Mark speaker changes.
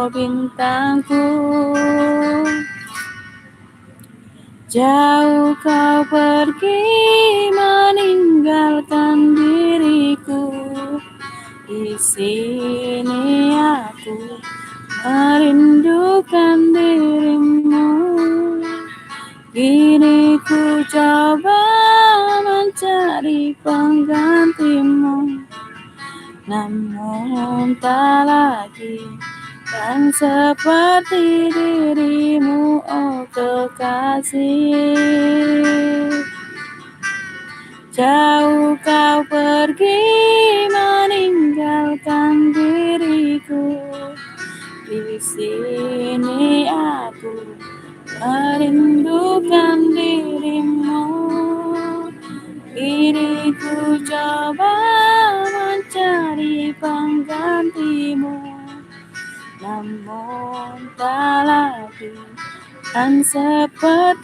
Speaker 1: oh bintangku. Jauh kau pergi meninggalkan diriku. Di sini aku merindukan dirimu. Kini ku coba mencari penggantimu, namun tak lagi kan seperti dirimu, oh kekasih. Jauh kau pergi meninggalkan diriku. Di sini aku merindukan dirimu. Kini ku coba mencari penggantimu, namun tak lagi kan seperti